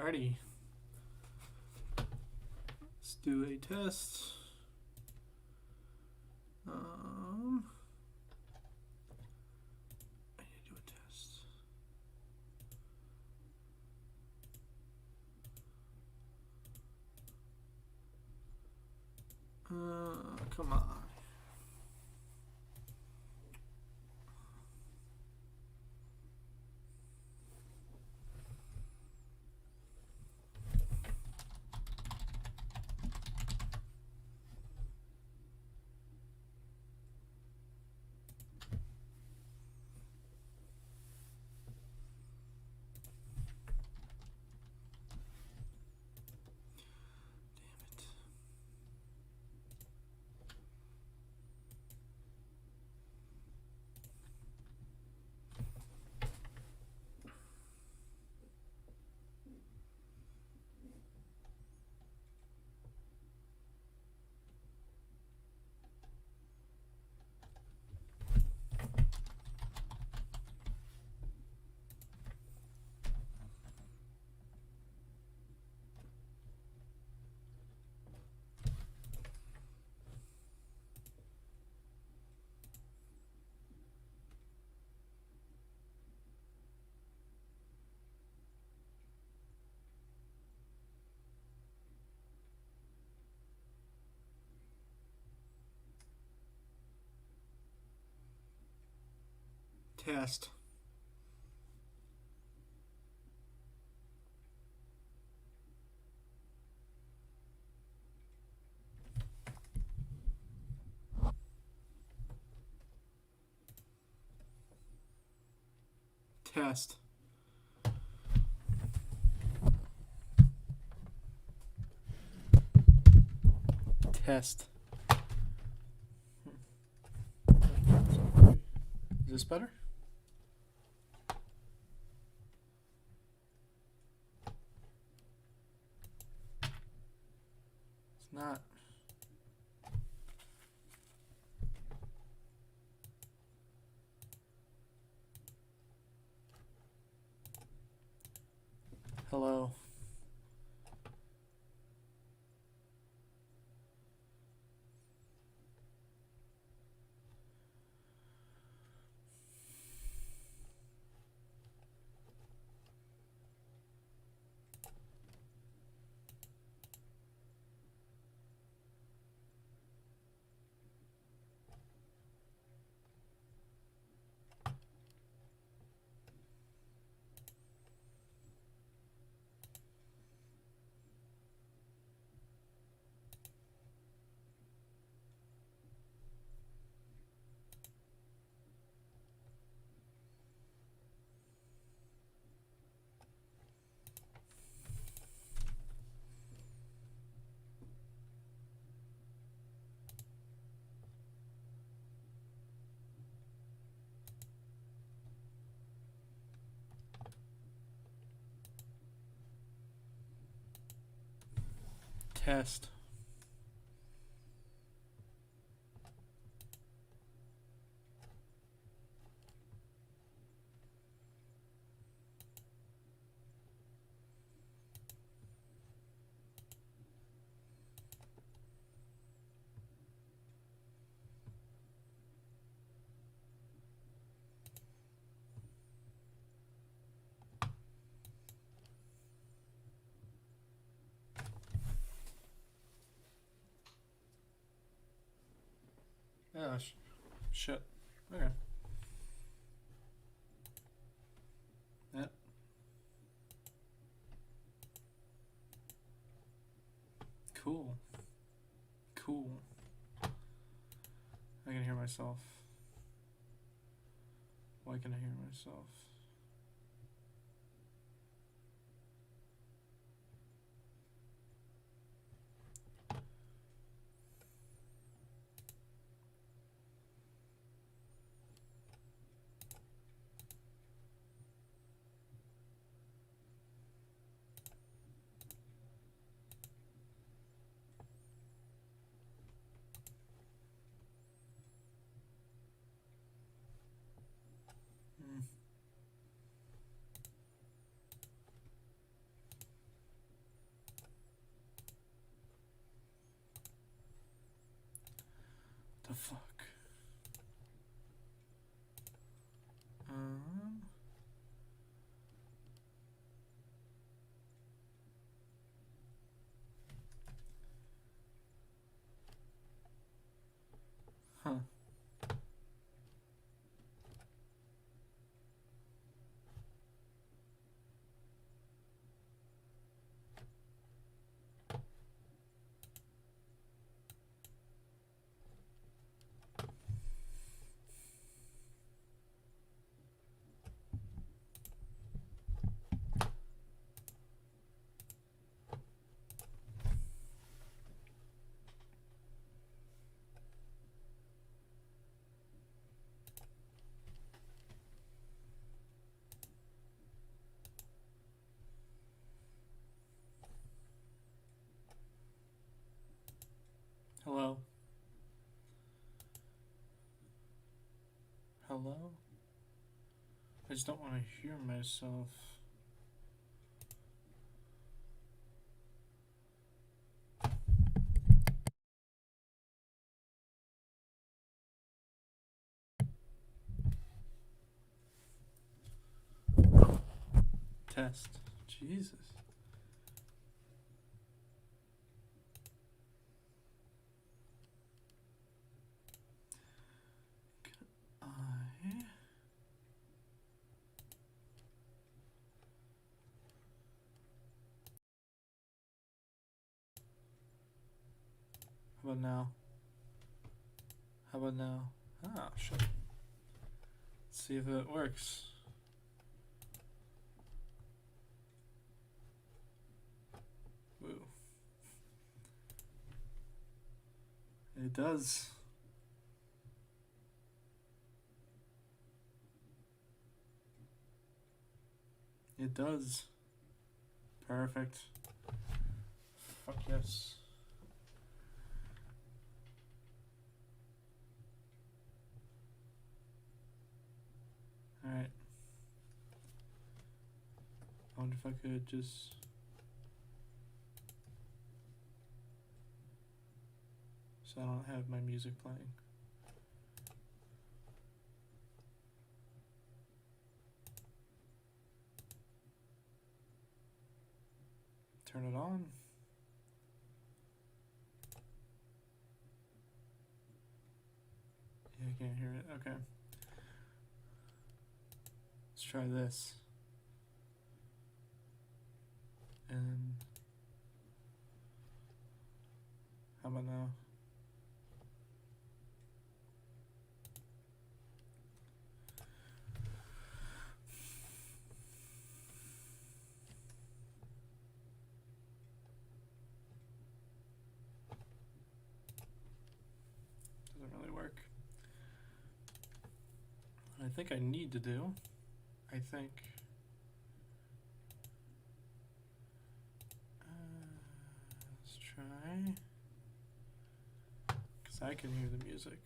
Alrighty. Let's do a test. I need to do a test. Come on. Test. Test. Test. Is this better? It's not. Hello. Test. Oh, shit. Okay. Yep. Cool. Cool. I can hear myself. Why can I hear myself? the fuck? Huh. Hello? Hello? I just don't want to hear myself. Test. Jesus. How about now? How about now? Ah, shit. Let's see if it works. Woo. It does. It does. Perfect. Fuck yes. Alright. I wonder if I could just... so I don't have my music playing. Turn it on. Yeah, I can't hear it. Okay. Let's try this. And how about now? Doesn't really work. What I think I need to do, let's try, because I can hear the music.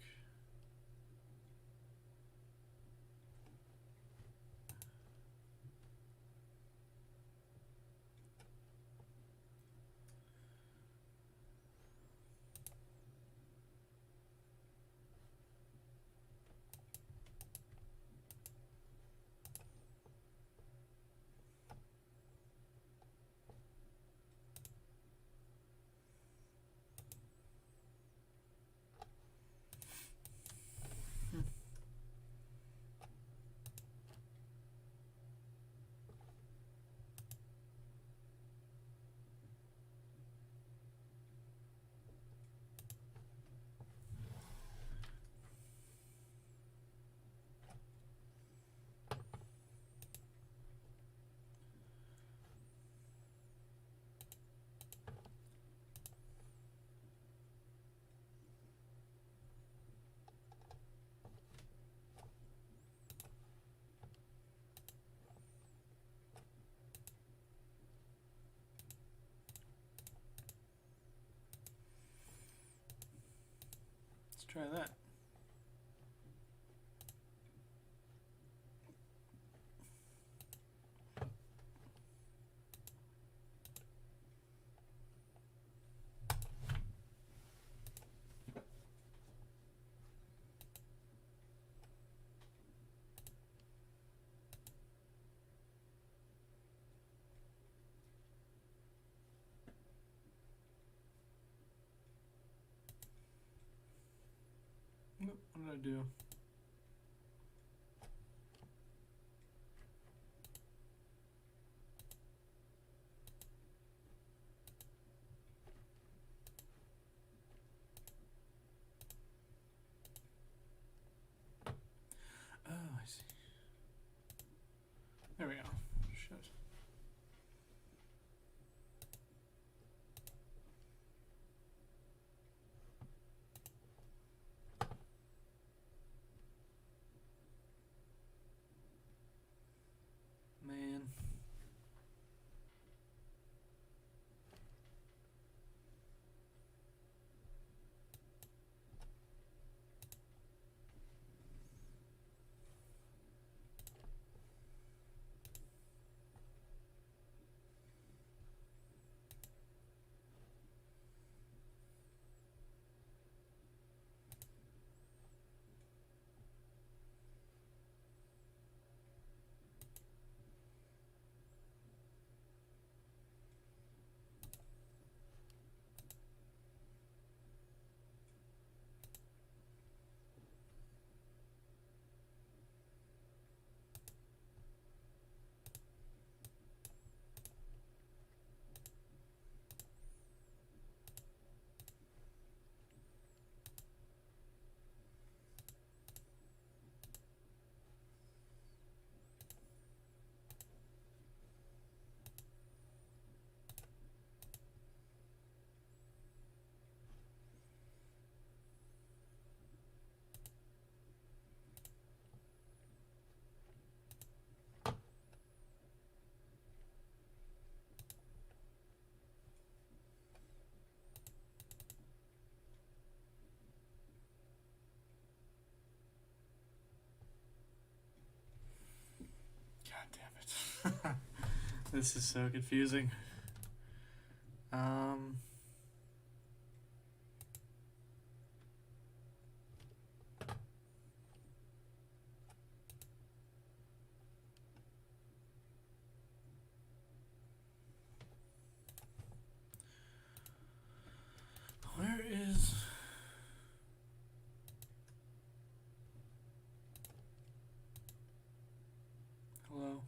Let's try that. What did I do? Oh, I see. There we go. Shit. Man. God damn it. This is so confusing. Where is... Hello?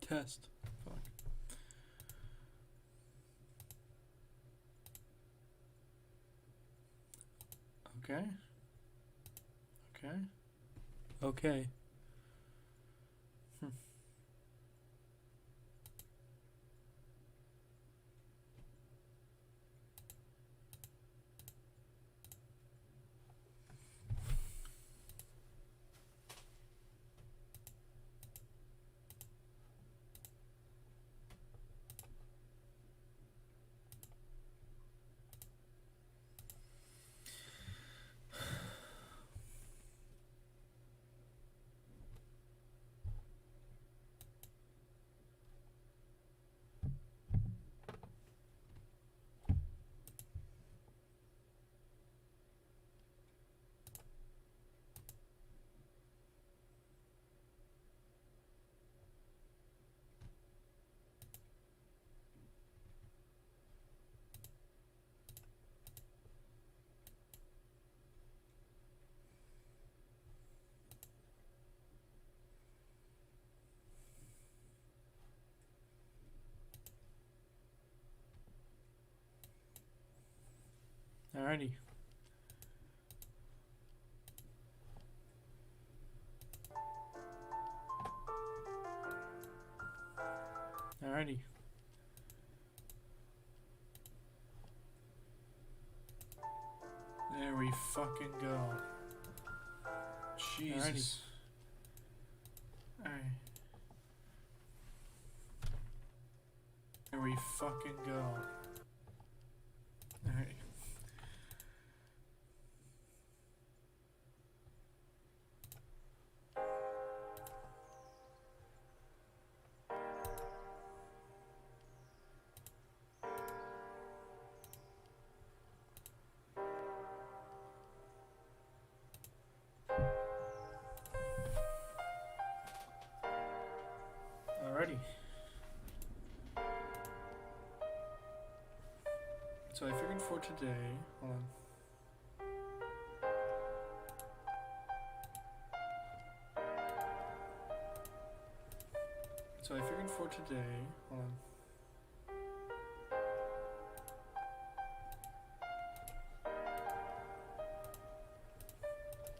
Test. Fuck. Okay. Okay. Okay. Alrighty. Alrighty. There we fucking go. Jesus. Alright. There we fucking go. Alright. Alrighty. So I figured for today, hold on. So I figured for today, hold on.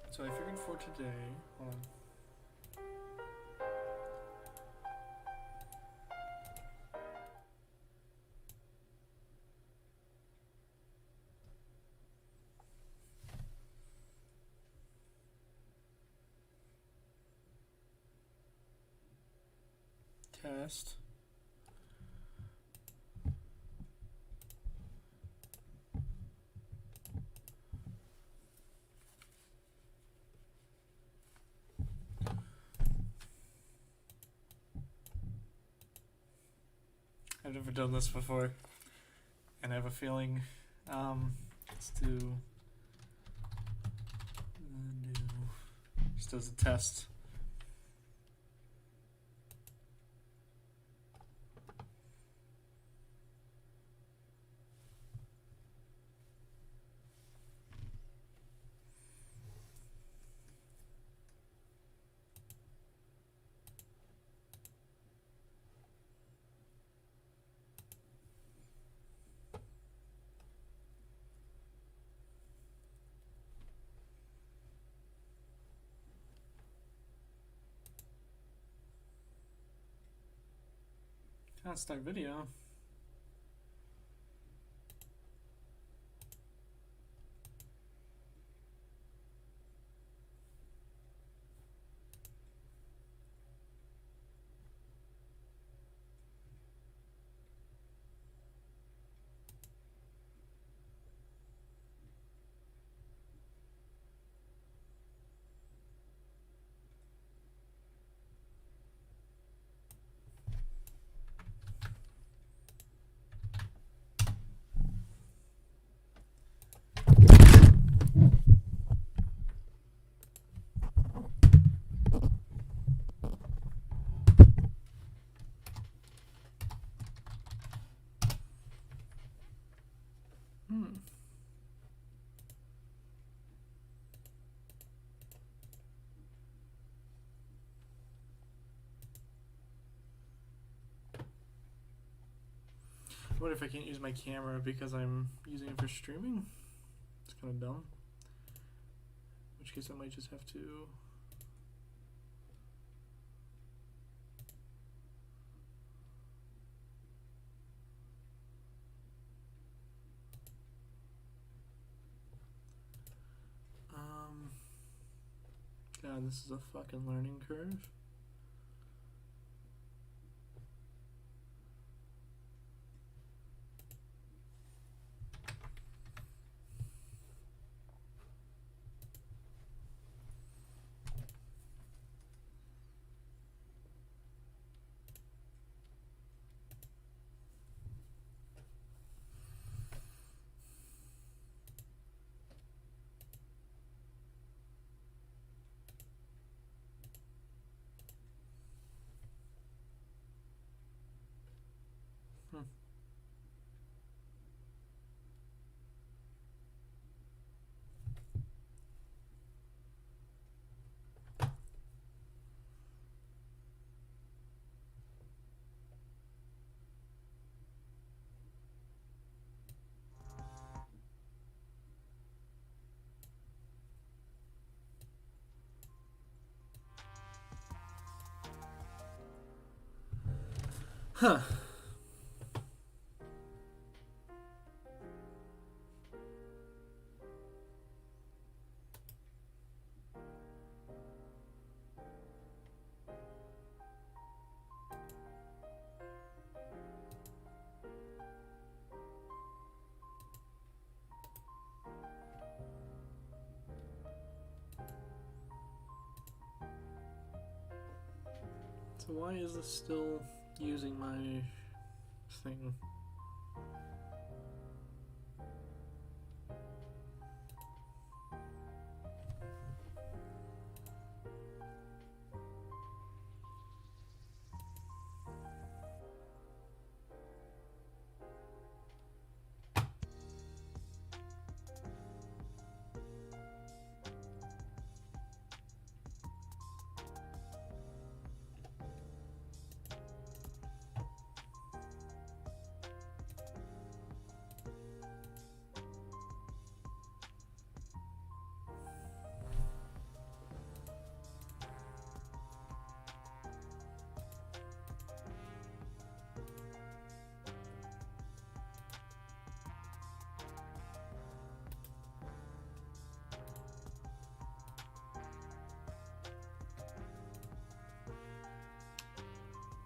So I figured for today, hold on. Test. I've never done this before, and I have a feeling, let's do, just as a test. Can't start video. What if I can't use my camera because I'm using it for streaming? It's kind of dumb. In which case I might just have to... God, this is a fucking learning curve. Huh. So why is this still using my thing?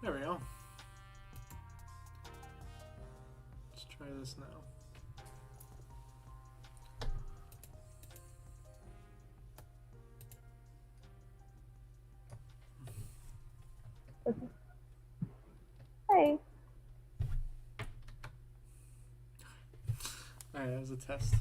There we go. Let's try this now. Hey. Alright, that was a test.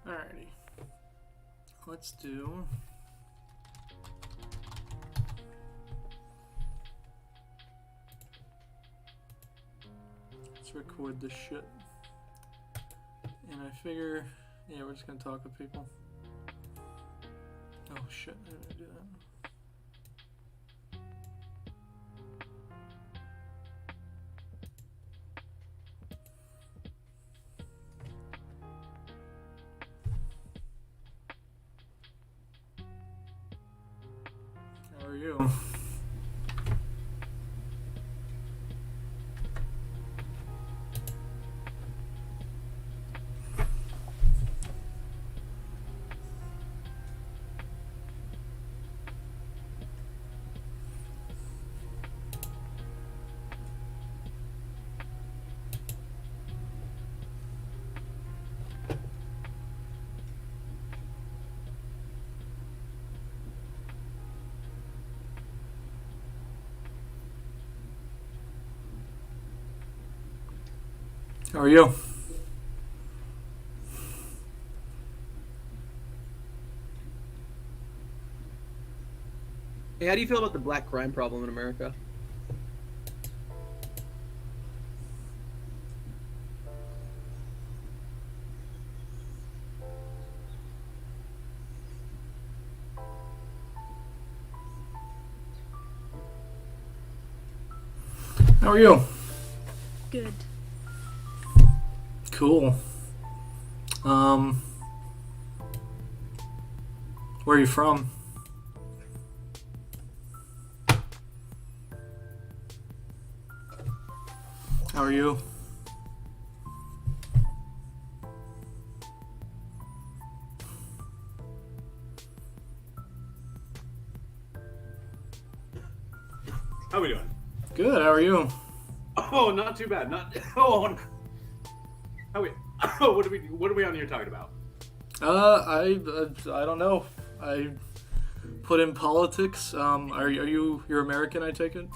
Alrighty. Let's do... Let's record this shit. And I figure, yeah, we're just gonna talk with people. Oh shit, I didn't do that. you? How are you? Hey, how do you feel about the black crime problem in America? How are you? Good. Cool. Where are you from? How are you? How we doing? Good. How are you? Oh, not too bad. Not. Oh, how we? Oh, what are we on here talking about? I don't know. I put in politics. You're American? I take it.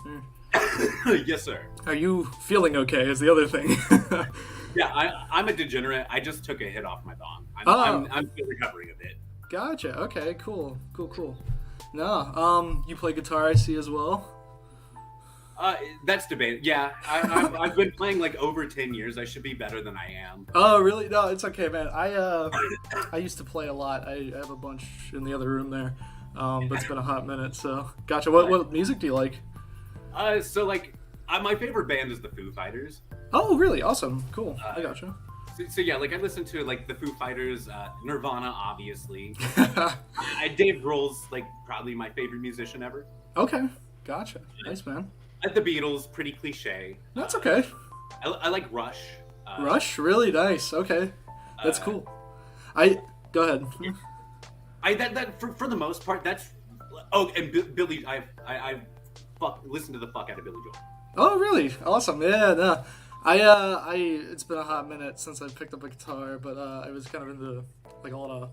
Yes, sir. Are you feeling okay? Is the other thing. Yeah, I'm a degenerate. I just took a hit off my bong. I'm still recovering a bit. Gotcha. Okay. Cool. No. You play guitar, I see as well. That's debate. Yeah, I've been playing like over 10 years. I should be better than I am. Oh, really? No, it's okay, man. I used to play a lot. I have a bunch in the other room there. But it's been a hot minute, so gotcha. What music do you like? So like, my favorite band is the Foo Fighters. Oh, really? Awesome. Cool. I gotcha. So yeah, like I listen to like the Foo Fighters, Nirvana, obviously. Dave Grohl's like probably my favorite musician ever. Okay, gotcha. Nice, man. The Beatles, pretty cliche. That's okay. I like Rush. Rush, really nice. Okay, that's cool. Go ahead. That for the most part, that's. Oh, and Billy, I listened to the fuck out of Billy Joel. Oh, really? Awesome. Yeah, no. It's been a hot minute since I picked up a guitar, but I was kind of into like a lot of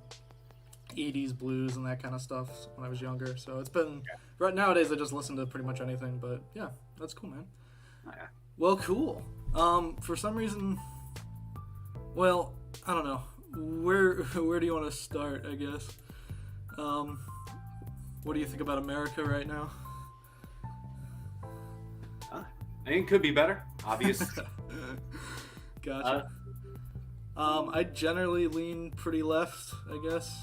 80s blues and that kind of stuff when I was younger. So it's been right nowadays I just listen to pretty much anything, but yeah, that's cool, man. Oh, yeah. Well, cool. For some reason, well, I don't know. Where do you want to start, I guess? What do you think about America right now? I think it could be better, obvious. Gotcha. I generally lean pretty left, I guess.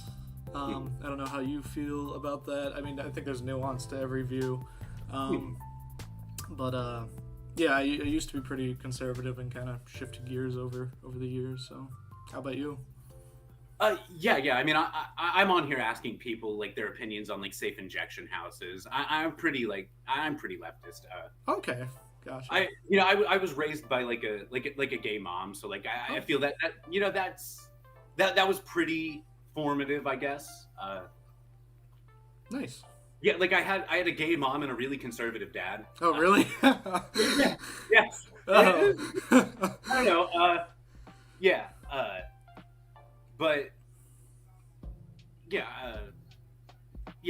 I don't know how you feel about that. I mean, I think there's nuance to every view. But yeah, I used to be pretty conservative and kind of shifted gears over the years. So, how about you? Yeah. I mean, I'm on here asking people like their opinions on like safe injection houses. I'm pretty leftist. Okay, gotcha. I was raised by like a gay mom, so like I feel that that was pretty formative, I guess. Nice. Yeah, like I had a gay mom and a really conservative dad. Oh, really? Yeah. Yes. Oh. I don't know. Yeah. But yeah,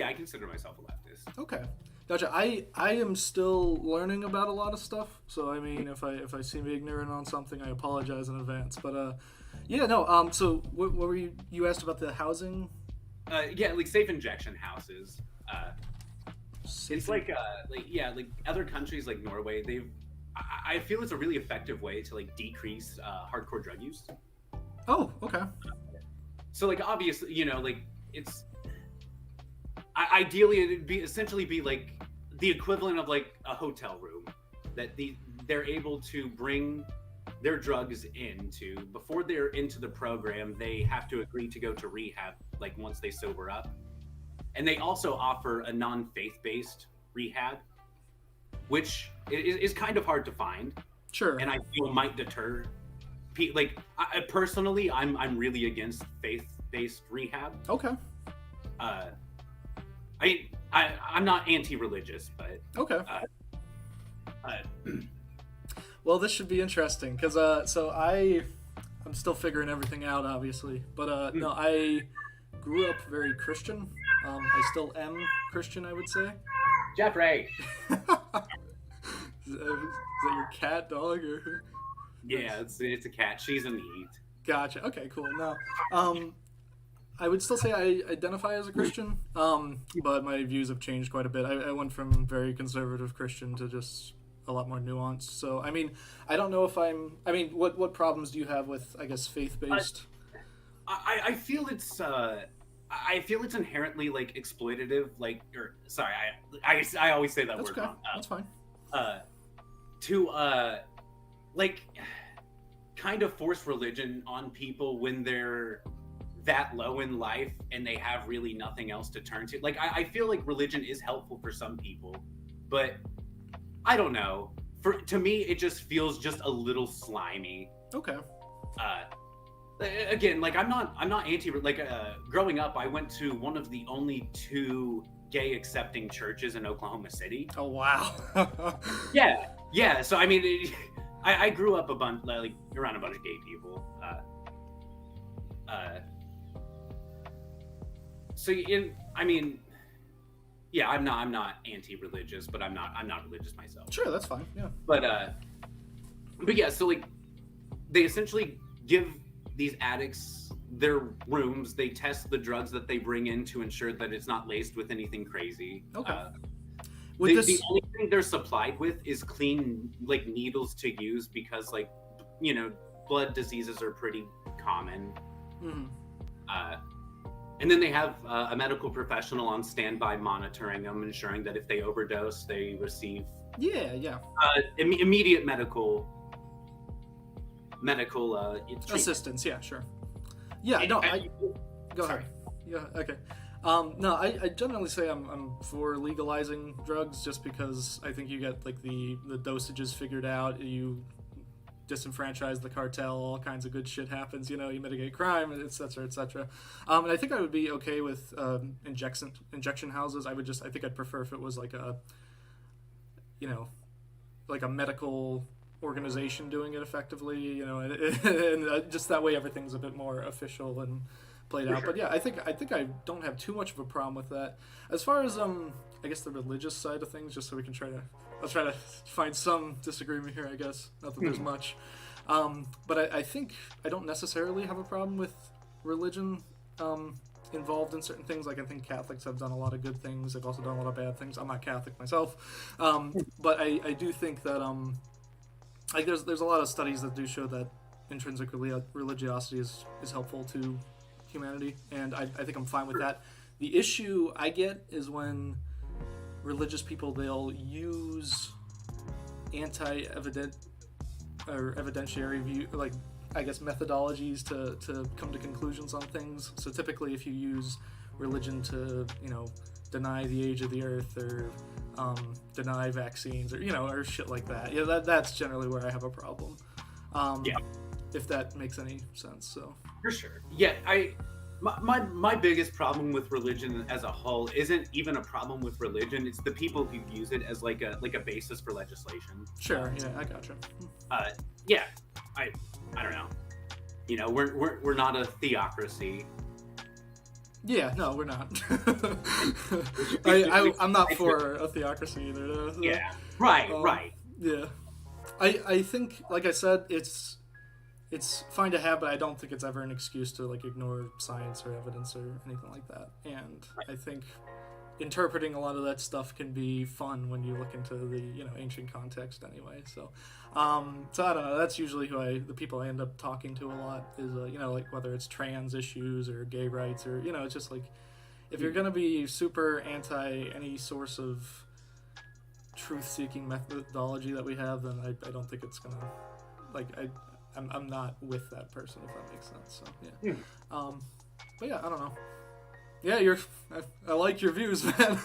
I consider myself a leftist. Okay, gotcha. I am still learning about a lot of stuff, so I mean, if I seem ignorant on something, I apologize in advance. But yeah, no. So what were you asked about the housing? Yeah, like safe injection houses. It's like other countries like Norway. I feel it's a really effective way to like decrease hardcore drug use. Oh, okay. So like obviously, like it's ideally it'd essentially be like the equivalent of like a hotel room that they're able to bring their drugs into. Before they're into the program, they have to agree to go to rehab like once they sober up. and they also offer a non-faith-based rehab, which is kind of hard to find, Sure. and I feel might deter. Like personally, I'm really against faith-based rehab. Okay. I'm not anti-religious, but Okay. Well, this should be interesting because so I'm still figuring everything out, obviously, but no, I grew up very Christian. I still am Christian, I would say. Jeffrey. Is that your cat, dog, or? Yeah, it's a cat. She's in the heat. Gotcha. Okay, cool. No, I would still say I identify as a Christian, but my views have changed quite a bit. I went from very conservative Christian to just a lot more nuanced. So, I mean, I don't know if what problems do you have with, I guess, faith-based? I feel it's inherently like exploitative, like, or sorry, I always say that That's word okay. wrong. That's fine. To like kind of force religion on people when they're that low in life and they have really nothing else to turn to. Like I feel like religion is helpful for some people, but I don't know. To me, it just feels just a little slimy. Okay. Again, like I'm not anti. Like growing up, I went to one of the only 2 gay accepting churches in Oklahoma City. Oh wow. Yeah. So I mean, I grew up like around a bunch of gay people. So I mean, yeah, I'm not anti-religious, but I'm not religious myself. Sure, that's fine. Yeah. But yeah, so like they essentially give these addicts their rooms. They test the drugs that they bring in to ensure that it's not laced with anything crazy. Okay. The only thing they're supplied with is clean like needles to use because like blood diseases are pretty common. Mm-hmm. And then they have a medical professional on standby monitoring them, ensuring that if they overdose, they receive immediate medical treatment. Assistance. Yeah, sure. Yeah, no, go ahead. Yeah, okay. No, I generally say I'm for legalizing drugs just because I think you get like the dosages figured out, you disenfranchise the cartel, all kinds of good shit happens, you mitigate crime, etc., etc. And I think I would be okay with injection houses. I think I'd prefer if it was like a like a medical organization doing it effectively, and just that way everything's a bit more official and played out. Sure. But yeah, I think I don't have too much of a problem with that. As far as I guess the religious side of things, just so we can I'll try to find some disagreement here, I guess. Not that there's much. But I think I don't necessarily have a problem with religion involved in certain things. Like I think Catholics have done a lot of good things. They've also done a lot of bad things. I'm not Catholic myself. But I do think that like there's a lot of studies that do show that intrinsic religiosity is helpful to humanity, and I think I'm fine with that. The issue I get is when religious people, they'll use evidentiary view, like I guess methodologies to come to conclusions on things. So typically if you use religion to deny the age of the earth or deny vaccines or or shit like that, that's generally where I have a problem. If that makes any sense. So for sure. Yeah, my biggest problem with religion as a whole isn't even a problem with religion. It's the people who use it as like a basis for legislation. Sure. Yeah, I gotcha. Yeah, I don't know. We're not a theocracy. Yeah, no, we're not. I'm not for a theocracy either. Though, so. Yeah. Right. Yeah. I think, like I said, it's fine to have, but I don't think it's ever an excuse to like ignore science or evidence or anything like that. And I think interpreting a lot of that stuff can be fun when you look into the ancient context anyway. So I don't know. That's usually the people I end up talking to a lot is like whether it's trans issues or gay rights or it's just like if you're gonna be super anti any source of truth-seeking methodology that we have, then I don't think it's gonna I'm not with that person, if that makes sense. So yeah. But yeah, I don't know. Yeah, I like your views, man.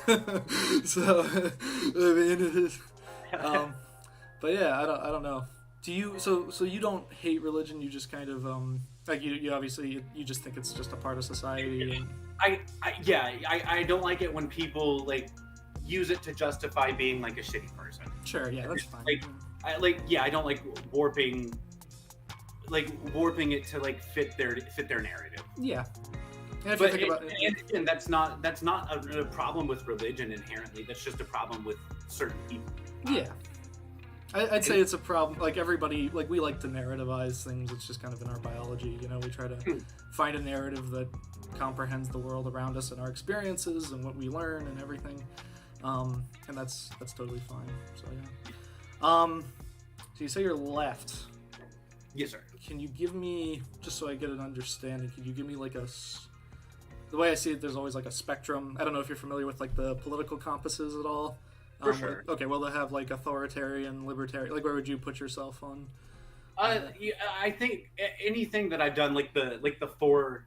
So, I mean, but yeah, I don't know. Do you so you don't hate religion? You just kind of like you obviously you just think it's just a part of society. And... I don't like it when people like use it to justify being like a shitty person. Sure, yeah, that's fine. I don't like warping it to like fit their narrative. Yeah. And if But you think about and again, that's not a problem with religion inherently. That's just a problem with certain people. yeah. I'd say it's a problem. Like everybody, like we like to narrativize things. It's just kind of in our biology, you know. We try to find a narrative that comprehends the world around us and our experiences and what we learn and everything. And that's totally fine. So yeah. So you say you're left. Yes, sir. Can you give me, just so I get an understanding? Can you give me like the way I see it? There's always like a spectrum. I don't know if you're familiar with like the political compasses at all. For sure. Okay, well, they have like authoritarian, libertarian. Like, where would you put yourself on? Yeah, I think anything that I've done, like the four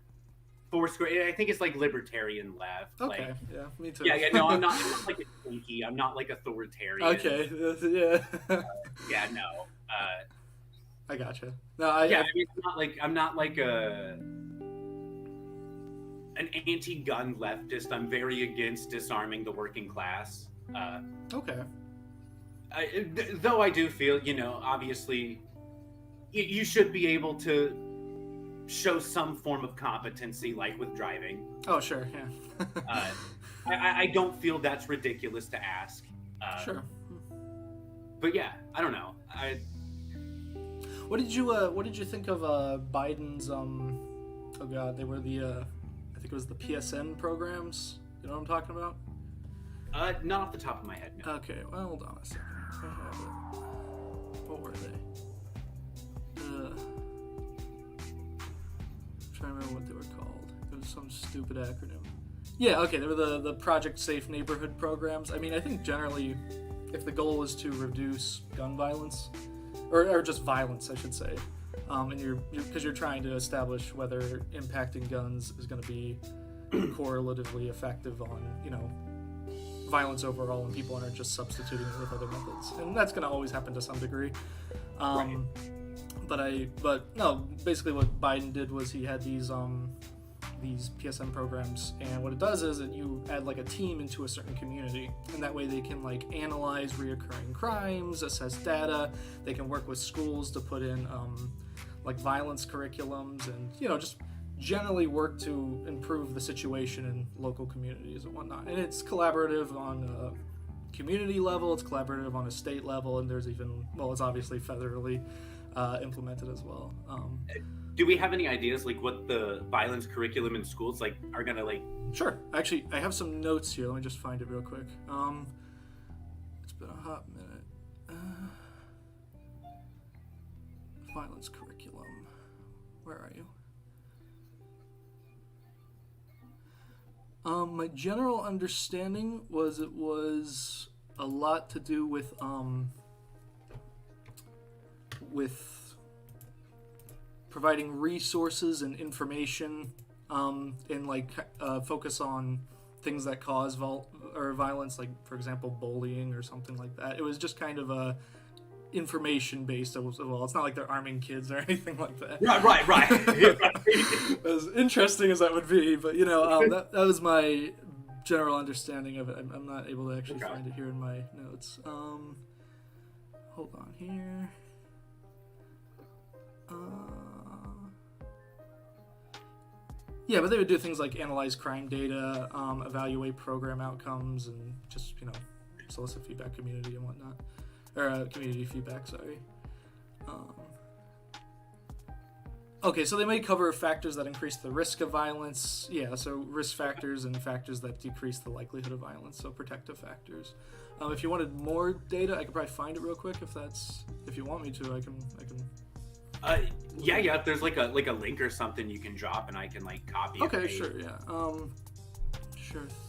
square, I think it's like libertarian left. Okay, like, yeah, me too. Yeah, no, I'm not like a twinkie. I'm not like authoritarian. Okay, yeah. Yeah, no. I gotcha. I mean, I'm not like an anti-gun leftist. I'm very against disarming the working class. Okay. Though I do feel, obviously, you should be able to show some form of competency, like with driving. Oh, sure, yeah. I don't feel that's ridiculous to ask. Sure. But yeah, I don't know. What did you think of Biden's oh god, they were the I think it was the PSN programs. You know what I'm talking about? Not off the top of my head, no. Okay, well, hold on a second. I have it. What were they? I'm trying to remember what they were called. It was some stupid acronym. Yeah, okay, they were the Project Safe Neighborhood programs. I mean, I think generally, if the goal is to reduce gun violence, or just violence, I should say, and because you're trying to establish whether impacting guns is going to be correlatively effective on, violence overall, and people aren't just substituting it with other methods, and that's going to always happen to some degree. Right. But no, basically what Biden did was he had these PSN programs, and what it does is that you add like a team into a certain community, and that way they can like analyze reoccurring crimes, assess data. They can work with schools to put in like violence curriculums, and just generally work to improve the situation in local communities and whatnot. And it's collaborative on a community level, it's collaborative on a state level, and there's even, well, it's obviously federally implemented as well. Do we have any ideas like what the violence curriculum in schools like are gonna like? Sure. Actually, I have some notes here. Let me just find it real quick. It's been a hot minute. Violence curriculum. Where are you? My general understanding was it was a lot to do with providing resources and information, and like focus on things that cause violence, like for example bullying or something like that. It was just kind of a information based. Well, it's not like they're arming kids or anything like that. Right. As interesting as that would be, but that was my general understanding of it. I'm not able to actually find it here in my notes. Hold on here. Yeah, but they would do things like analyze crime data, evaluate program outcomes, and just solicit feedback, community and whatnot. Or community feedback, sorry. Okay, so they may cover factors that increase the risk of violence. Yeah, so risk factors and factors that decrease the likelihood of violence, so protective factors. If you wanted more data, I could probably find it real quick if you want me to, I can. Yeah, if there's like a link or something you can drop and I can like copy it. Okay, sure, yeah. Sure thing.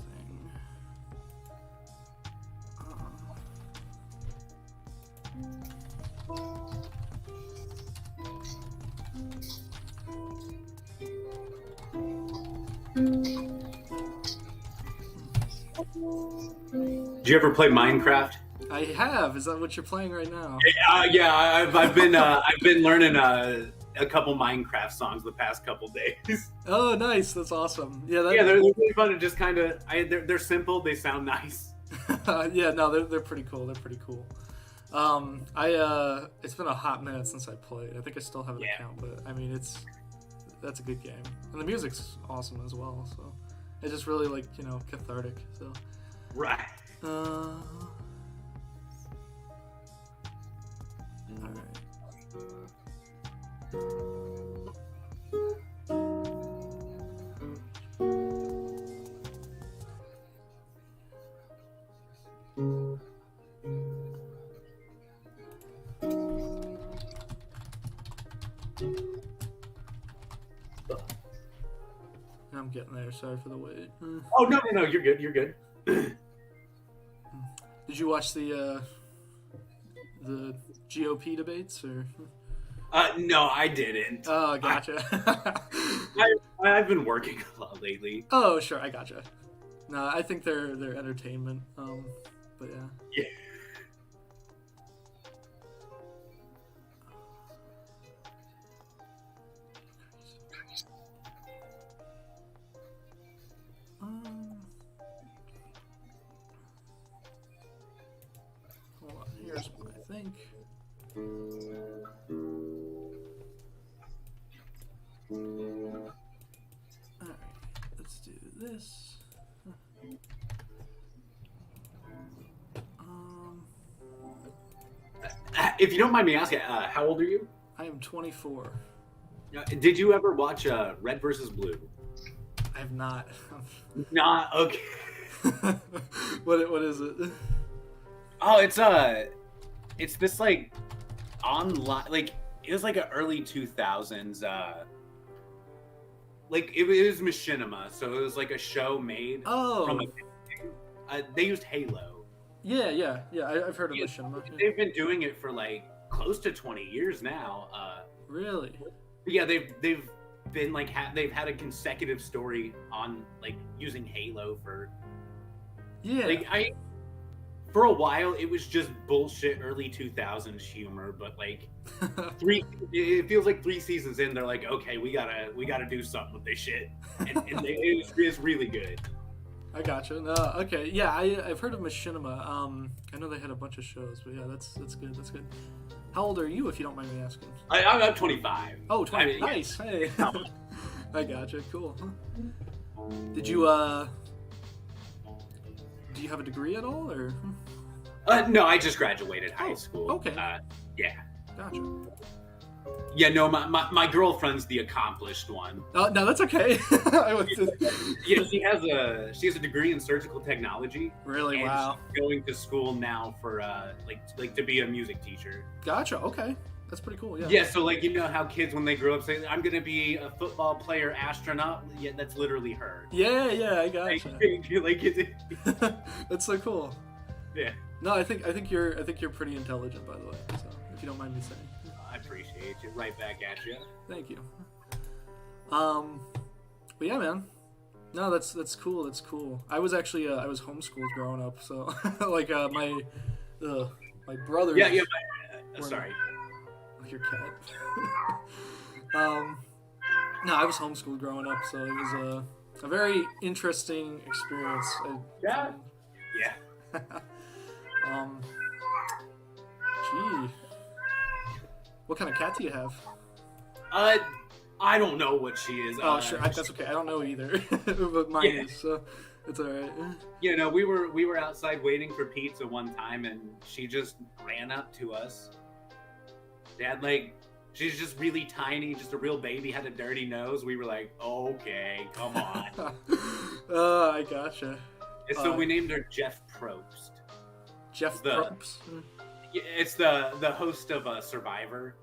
Did you ever play Minecraft? I have. Is that what you're playing right now? Yeah, I've been learning a couple Minecraft songs the past couple days. Oh, nice. That's awesome. Yeah, Yeah, they're really fun to just kind of. They're simple. They sound nice. yeah, no, they're pretty cool. They're pretty cool. It's been a hot minute since I played. I think I still have an account, but I mean, that's a good game, and the music's awesome as well. So it's just really like cathartic. So Right. all right. I'm getting there. Sorry for the wait. Oh no, you're good. You're good. Did you watch the GOP debates or? No, I didn't. Oh, gotcha. I've been working a lot lately. Oh, sure, I gotcha. No, I think they're entertainment. But yeah. Yeah. Hold on. Here's what I think. All right, let's do this. If you don't mind me asking, how old are you? I am 24. Did you ever watch Red versus Blue? I have not. Nah. Okay. What is it? Oh, it's this like online, like it was like an early 2000s. Like it was machinima, so it was like a show made. Oh. From they used Halo. Yeah. I've heard of Machinima. They've been doing it for like close to 20 years now. Really? Yeah, they've been like they've had a consecutive story on like using Halo for. Yeah. Like for a while it was just bullshit early 2000s humor, but like it feels like 3 seasons in they're like, okay, we gotta do something with this shit, and it's really good. I gotcha. No, okay, yeah, I've heard of Machinima. I know they had a bunch of shows, but yeah, that's good. That's good. How old are you, if you don't mind me asking? I'm 25. Oh, 20. I mean, nice. Hey. I gotcha. Cool. Did you do you have a degree at all, or? No, I just graduated high school. Okay. Yeah. Gotcha. Yeah, no, my girlfriend's the accomplished one. Oh, no, that's okay. Yeah, she has a degree in surgical technology. Really? And Wow. she's going to school now for like to be a music teacher. Gotcha. Okay. That's pretty cool. Yeah. Yeah, so like how kids when they grow up say, I'm gonna be a football player, astronaut. Yeah, that's literally her. Yeah, I gotcha. Like That's so cool. Yeah. No, I think you're pretty intelligent, by the way. So, if you don't mind me saying. I appreciate you. Right back at you. Thank you. But yeah, man. No, that's cool. That's cool. I was actually I was homeschooled growing up, so like my brothers. Yeah. Sorry. Like your cat. No, I was homeschooled growing up, so it was a very interesting experience. Yeah. Gee. What kind of cat do you have? I don't know what she is. Oh, sure. That's okay. I don't know either, but mine is, so it's all right. You know, we were outside waiting for pizza one time, and she just ran up to us. She's just really tiny, just a real baby, had a dirty nose. We were like, okay, come on. I gotcha. And so we named her Jeff Probst. Jeff Probst? It's the host of Survivor.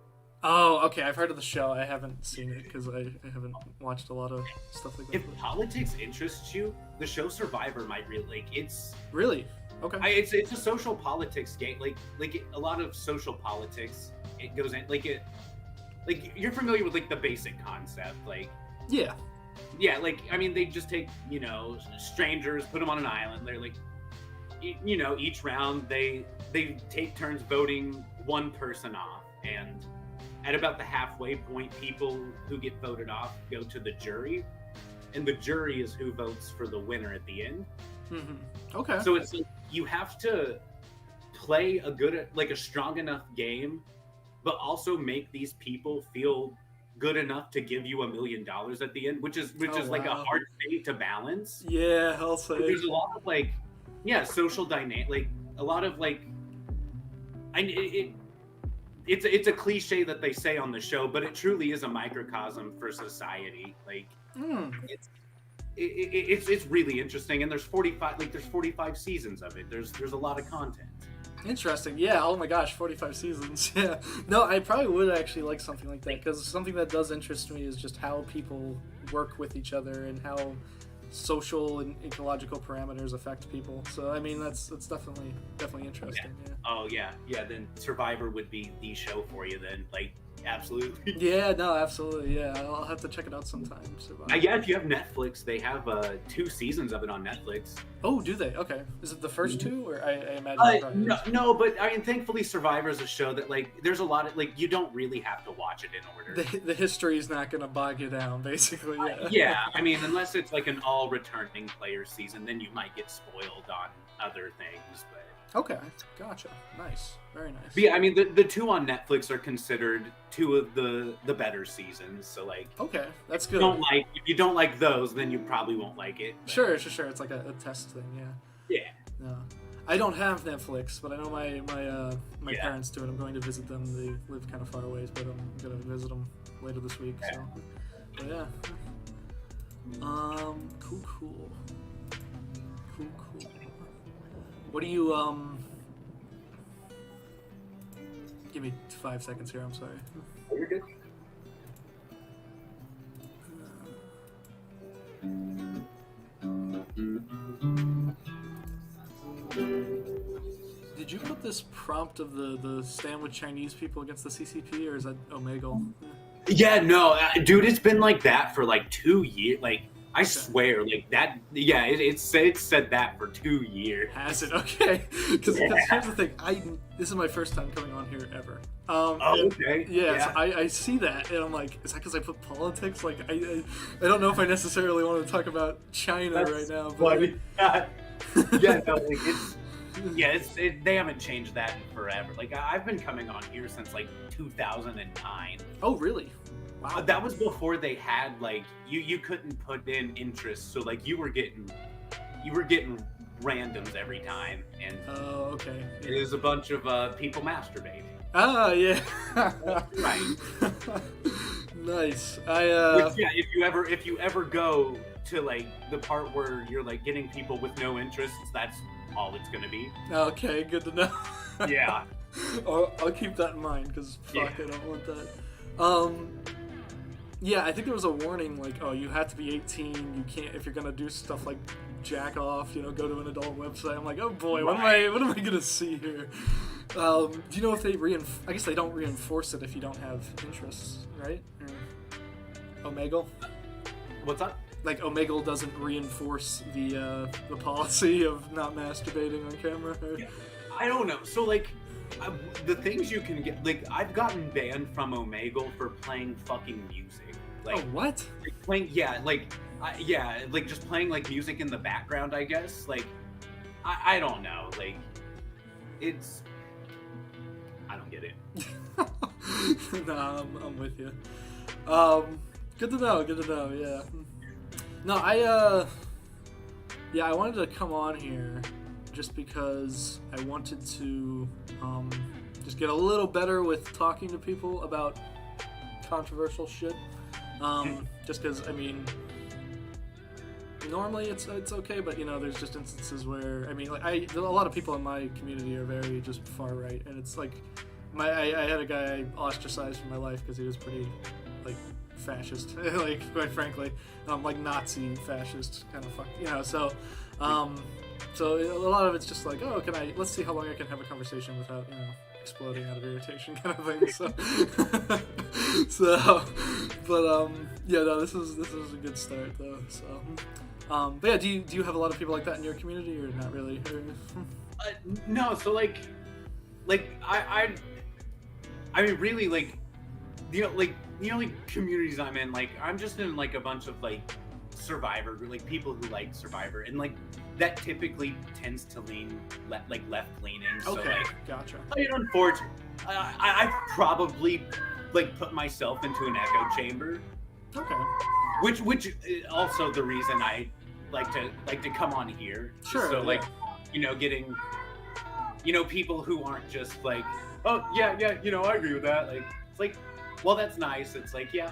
Oh, okay. I've heard of the show. I haven't seen it because I haven't watched a lot of stuff like that. If politics interests you, the show Survivor might really it's really okay. It's a social politics game. Like a lot of social politics. It goes in like you're familiar with like the basic concept. Like yeah. Like I mean they just take strangers, put them on an island. They're like you know, each round they take turns voting one person off, and at about the halfway point, people who get voted off go to the jury, and the jury is who votes for the winner at the end. Okay. So it's like you have to play a strong enough game, but also make these people feel good enough to give you $1 million at the end, which is like a hard thing to balance. Yeah, I'll say. But there's a lot of like, social dynamic, like a lot of like, it's a cliche that they say on the show, but it truly is a microcosm for society. Like, it's really interesting, and there's 45 seasons of it. There's a lot of content. Interesting. Yeah. Oh my gosh, 45 seasons. Yeah. No, I probably would actually like something like that, because something that does interest me is just how people work with each other and how social and ecological parameters affect people. So I mean, that's definitely interesting. Yeah. Oh yeah. Then Survivor would be the show for you. Then, like, absolutely. Yeah. No. Absolutely. Yeah. I'll have to check it out sometime. Survivor. Yeah. If you have Netflix, they have 2 seasons of it on Netflix. Oh, do they? Okay. Is it the first 2, or I imagine? No, but I mean, thankfully, Survivor is a show that, like, there's a lot of, like, you don't really have to watch it in order. The history is not going to bog you down, basically. Yeah. Yeah, I mean, unless it's like an all returning player season, then you might get spoiled on other things. But okay, gotcha. Nice, very nice. But yeah, I mean, the 2 on Netflix are considered 2 of the better seasons. So, like, okay, that's good. If you don't like those, then you probably won't like it. But... Sure. It's like a test thing. Yeah. Yeah. No, I don't have Netflix, but I know my parents do, and I'm going to visit them. They live kind of far away, but I'm gonna visit them later this week. So, but yeah. Cool. What do you Give me 5 seconds here. I'm sorry. Oh, you're good. Did you put this prompt of the stand with Chinese people against the CCP, or is that Omegle? Yeah, no, dude, it's been like that for like 2 years. Like, I swear, like that. Yeah, it said that for 2 years. Has it? Okay. Because here's the thing. This is my first time coming on here ever. Okay. Yeah. So I see that, and I'm like, is that because I put politics? Like, I don't know if I necessarily want to talk about China right now. But yeah, no, like they haven't changed that in forever. Like, I've been coming on here since like 2009. Oh, really? Wow. That was before they had, like, you couldn't put in interest, so like you were getting randoms every time, and oh, okay. Yeah. It was a bunch of people masturbating. Ah, yeah. Right. Nice. Which, yeah, if you ever go to like the part where you're like getting people with no interests, that's all it's gonna be. Okay, good to know. Yeah. I'll keep that in mind, because fuck, I don't want that. Yeah, I think there was a warning, like, oh, you have to be 18. You can't, if you're gonna do stuff like jack off, go to an adult website. I'm like, oh boy, what am I gonna see here? Do you know if they I guess they don't reinforce it if you don't have interests, right? Or Omegle? What's up? Like, Omegle doesn't reinforce the policy of not masturbating on camera? Yeah. I don't know. So, like, the things you can get, like, I've gotten banned from Omegle for playing fucking music. Like, oh, what? Like playing, like just playing like music in the background, I guess. Like, I don't know. Like, I don't get it. No, I'm with you. Good to know. Yeah. No, I wanted to come on here just because I wanted to just get a little better with talking to people about controversial shit. Just because, I mean, normally it's okay, but there's just instances where, I mean, like, a lot of people in my community are very just far right, and it's like, I had a guy I ostracized from my life because he was pretty, like, fascist, like, quite frankly, like Nazi fascist kind of fuck, so a lot of it's just like, oh, let's see how long I can have a conversation without, exploding out of irritation kind of thing, but, yeah, no, this is a good start, though, so, But yeah, do you have a lot of people like that in your community, or not really? No, so like I mean, really, like communities I'm in, like I'm just in like a bunch of like Survivor, like people who like Survivor, and like that typically tends to lean left leaning. So Okay, like, gotcha. unfortunately, I probably like put myself into an echo chamber, Okay. which is also the reason I like to come on here. Sure. So yeah. like, getting people who aren't just like, oh yeah, I agree with that. Like, it's like, well, that's nice. It's like, yeah,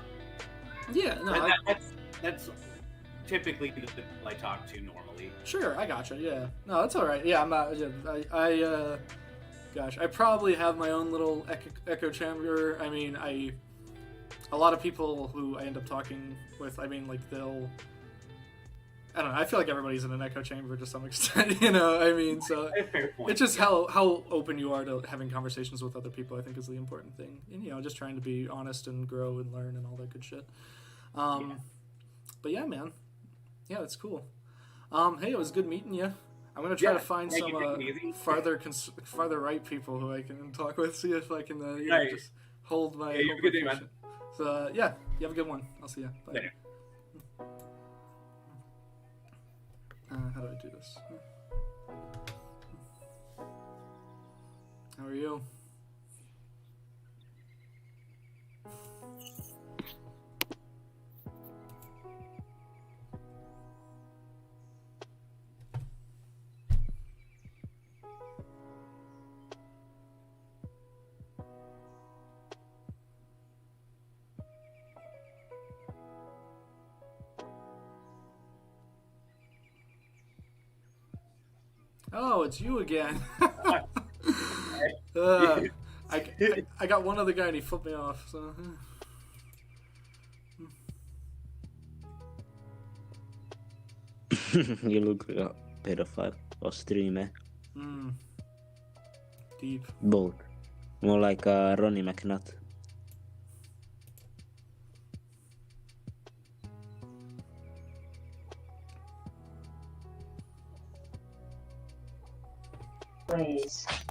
Yeah. No. that's typically the people I talk to normally. Sure, I gotcha. Yeah. No, that's all right. Yeah, I'm not. Yeah, gosh, I probably have my own little echo chamber. I mean, a lot of people who I end up talking with, I mean, like I don't know. I feel like everybody's in an echo chamber to some extent, I mean, so Fair point. it's just how open you are to having conversations with other people, I think, is the important thing. And, just trying to be honest and grow and learn and all that good shit. But yeah, man. Yeah, that's cool. Hey, it was good meeting you. I'm gonna try to find some farther right people who I can talk with. See if I can just hold my. You have a good day, man. So yeah, you have a good one. I'll see you. Bye. Later. How do I do this? How are you? Oh, it's you again. I got one other guy and he flipped me off. So. You look like a pedophile or streamer. Deep. Both. More like Ronnie McNutt.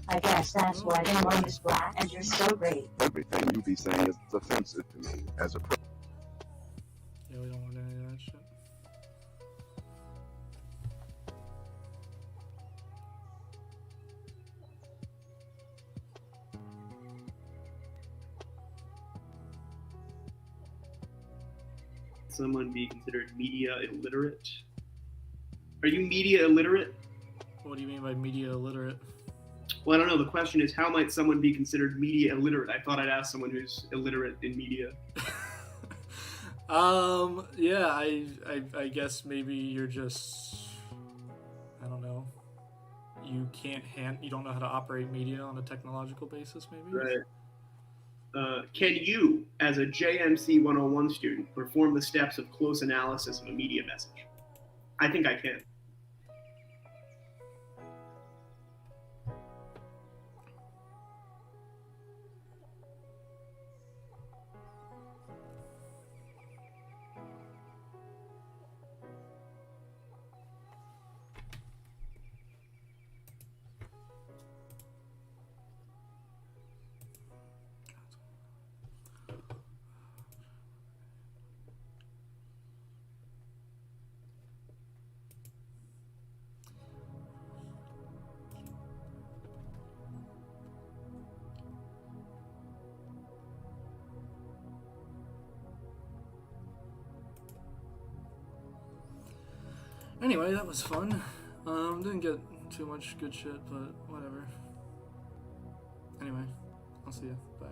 I guess that's why your mom is black and you're so great. Everything you be saying is offensive to me as a Yeah, we don't want any of that shit. Someone be considered media illiterate? Are you media illiterate? What do you mean by media illiterate? Well, I don't know. The question is, how might someone be considered media illiterate? I thought I'd ask someone who's illiterate in media. Yeah, I guess maybe you're just, I don't know. You don't know how to operate media on a technological basis, maybe? Right. Can you, as a JMC 101 student, perform the steps of close analysis of a media message? I think I can. Anyway, that was fun. Didn't get too much good shit, but whatever. Anyway, I'll see you. Bye.